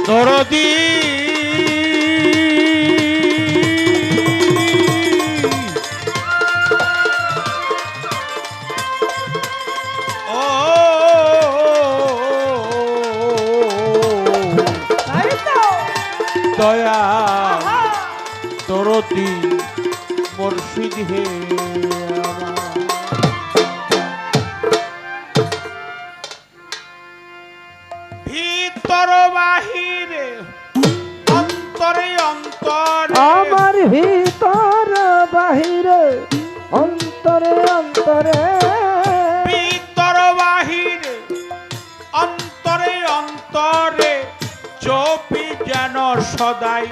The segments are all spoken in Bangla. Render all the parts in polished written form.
দরদি দয়া দরদি মুর্শিদ হে ভিতর বাহিরে অন্তরে অন্তরে আমার ভিতর বাহিরে অন্তরে অন্তরে ভিতর বাহিরে অন্তরে অন্তরে চোপি যেন সদাই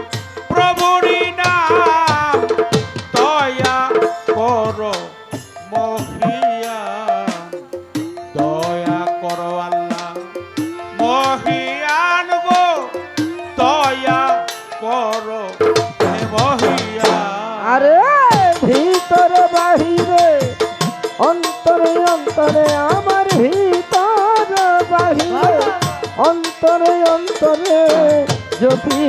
প্রভুরি নাম দয়া করো মহিয়ান দয়া করো আল্লাহ মহিয়ান গো দয়া করো হে মহিয়ান আরে ভিতর বাহিরে অন্তরে অন্তরে আমার ভিতর বাহিরে অন্তরে অন্তরে জপি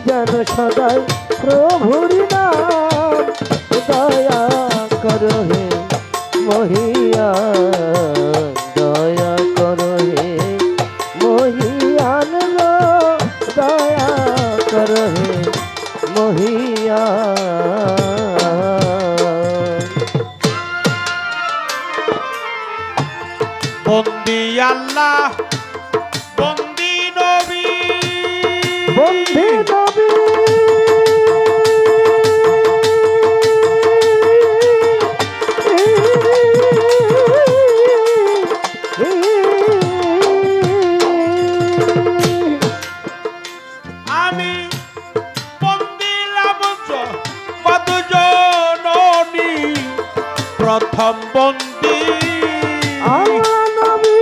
যেন সদাই প্রভুর নাম দয়া করো হে মহিয়ান দয়া করো হে মহিয়ান গো দয়া করো হে মহিয়ান বন্দি আল্লাহ বন্দি নবী বন্ধি নবী আমি বন্দিলাম মধুজননী প্রথম বন্দি আমার নবী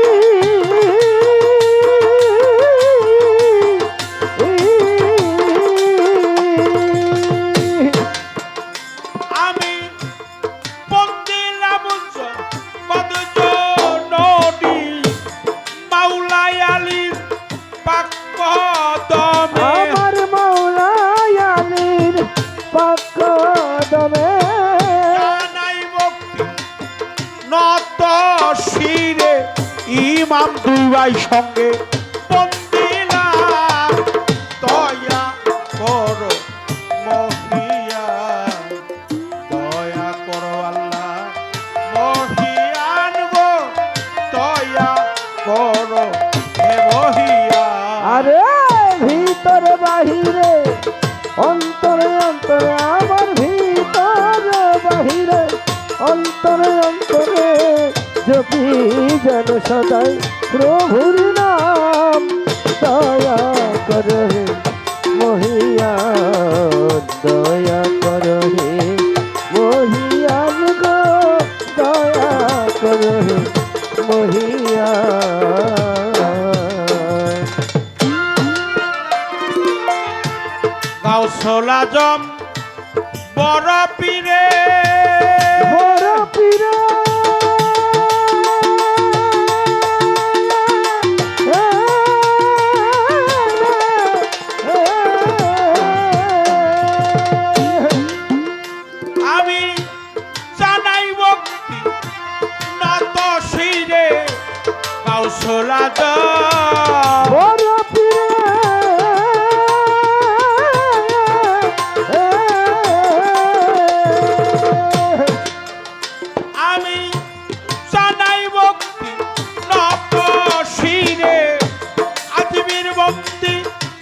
আমি বন্দিলাম মধুজননী মাওলাই আলীর পাকদমে আমার মাওলাই আলীর পাকদমে জানাই ভক্তি নত শিরে ইমাম দুই ভাই সঙ্গে বন্দিলাম দয়া করো মহিয়ান দয়া করো আল্লাহ মহিয়ান গো দয়া করো হে মহিয়ান আরে ভিতর বাহিরে অন্তরে অন্তরে আমার ভিতর বাহিরে অন্তরে অন্তরে জপি যেন সদাই প্রভুর নাম দয়া করো হে মহিয়ান দয়া করো হে মহিয়ান গো দয়া করো হে মহিয়ান গাউসুল আজম বড় পীরে বড় পীরা আমি জানাই ভক্তি নত শিরে গাউসুল আজম বড় পীরা আমি জানাই ভক্তি নত শিরে আজমির বন্দি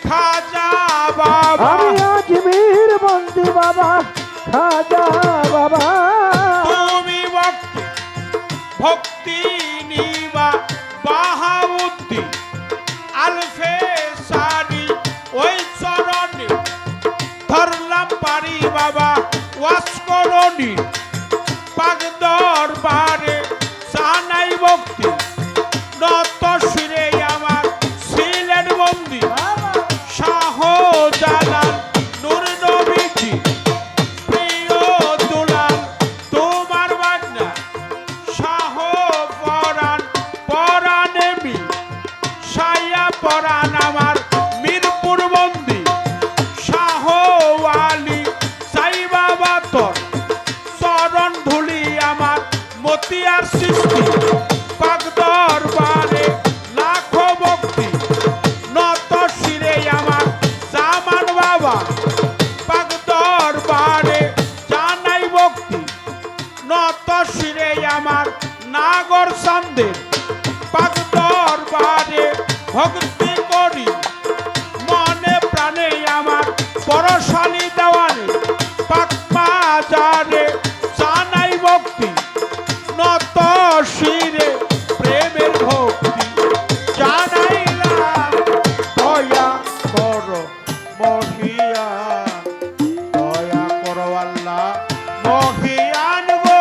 খাজা বাবা আমি আজমির বন্দি বাবা খাজা বাবা তুমি ভক্তি ভক্তি নিবা বাহাউদ্দিন আলফে সারি ওই চরণে ধরলাম পারি বাবা ওয়াস করণি পাক দরবারে জানাই ভক্তি নত শিরে আমার ছিলেন বন্দি শাহ জালাল নূর নবীজি প্রিয় দুলাল তোমার বাগনা শাহ পরাণ পরাণেমি সায়া পরাণ আমার মিরপুর সাগর চান্দের পাক দরবারে ভক্তি করি মনে প্রাণে আমার পরশালী দেওয়ানে পাক মাজারে জানাই ভক্তি নত শিরে প্রেমের ভক্তি জানাইলাম দয়া করো মহিয়ান দয়া করো আল্লাহ মহিয়ান গো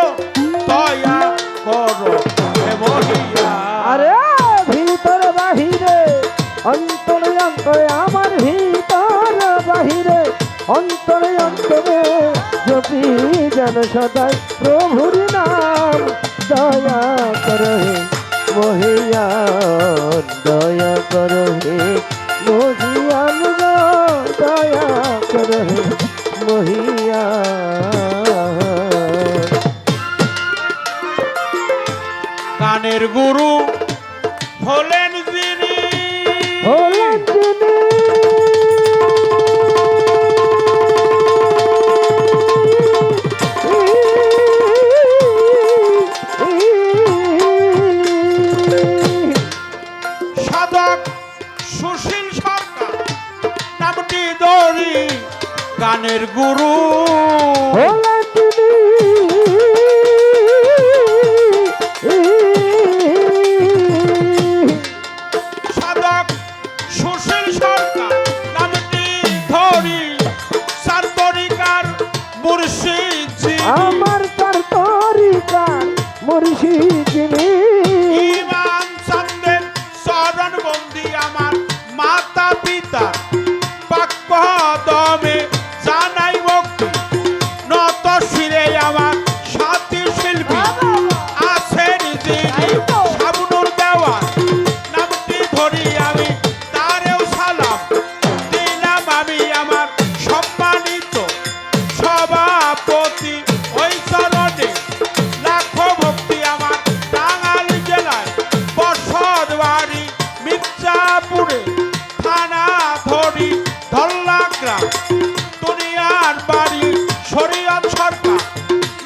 দয়া করো হে মহিয়ান আরে ভিতর বাহিরে অন্তরে অন্তরে আমার ভিতর বাহিরে অন্তরে অন্তরে জপি যেন সদাই প্রভুর নাম দয়া করো হে মহিয়ান দয়া করো হে মহিয়ান গো দয়া করো হে মহিয়ান গানের গুরু হলেন যিনি হলেন যিনি সাধক সুশীল সরকার নামটি ধরি গানের গুরু হলেন যিনি সাধক সুশীল সরকার নামটি ধরি সার্বরিকার মুর্শিদ যিনি আমার তার তরিকা মুর্শিদ যিনি ইমাম চান্দের চরণ বন্দি আমার মাতা পিতা পাক দমে জানাই ভক্তি নত শিরে আমার সাথী শিল্পী আছেন যিনি সাবনুর দেওয়ান নামটি ধরি আমি তারেও সালাম দিলাম আমি আমার সম্মানিত সভাপতি ওই চরণে লাখো ভক্তি আমার টাঙ্গাইল জেলায় বসত বাড়ি মির্জাপুরে থানা ধরি ধল্লা গ্রাম দুনিয়ার বাড়ি শরীয়ত সরকার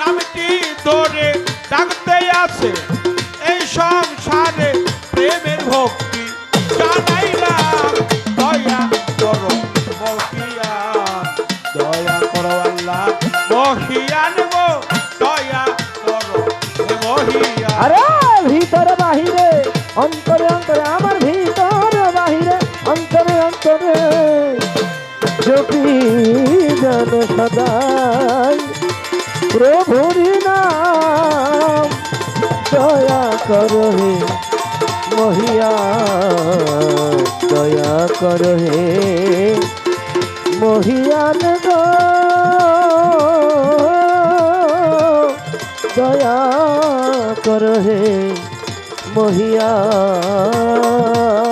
নামটি ধরে ডাকতে আছে এই সংসারে প্রেমের ভক্তি জানাইলাম দয়া করো মহিয়ান দয়া করো আল্লাহ মহিয়ান গো দয়া করো হে মহিয়ান আরে ভিতর বাহিরে অন্তরে অন্তরে আমার ভিতর বাহিরে অন্তরে অন্তরে জপি যেন সদাই প্রভুর নাম দয়া করো হে মহিয়ান দয়া করো হে মহিয়ান গো দয়া করো হে মহিয়ান